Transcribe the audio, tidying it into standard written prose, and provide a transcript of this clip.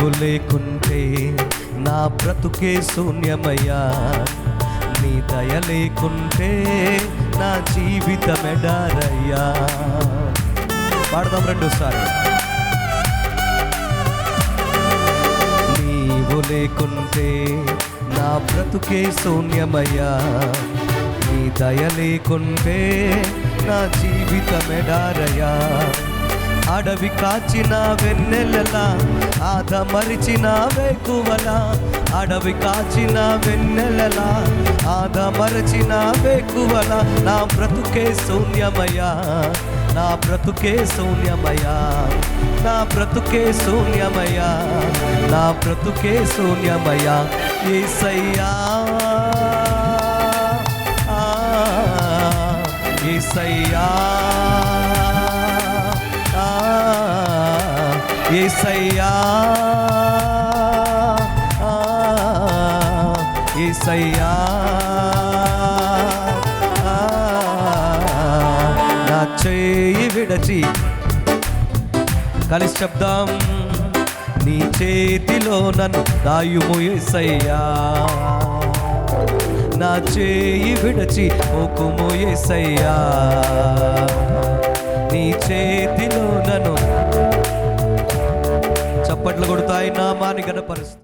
నీవు లేకుంటే నా బ్రతుకే శూన్యమయ్యా, నీ దయ లేకుంటే నా జీవితమెడారయ్యా. పాడదాం రెండోసారి. నీవు లేకుంటే నా బ్రతుకే శూన్యమయ్యా, నీ దయ లేకుంటే నా జీవితమెడారయ్యా. అడవి కాచిన వెన్నెలలా ఆదమరిచిన వేకువలా, అడవి కాచిన వెన్నెలలా ఆదమరచిన వేకువలా, నా బ్రతుకే శూన్యమయ్యా, నా బ్రతుకే శూన్యమయ్యా, నా బ్రతుకే శూన్యమయ్యా, నా బ్రతుకే శూన్యమయ్యా. యేసయ్యా యేసయ్యా యేసయ్యా యేసయ్యా, నా చేయి విడచి కలిసి చెప్దాం, నీ చేతిలో నన్ను దాయుము యేసయ్యా, నా చేయి విడచి పోకుము యేసయ్యా, నీ చేతిలో నన్ను. చప్పట్లు కొడుతాయి నామాన్ని గణపరుస్తూ.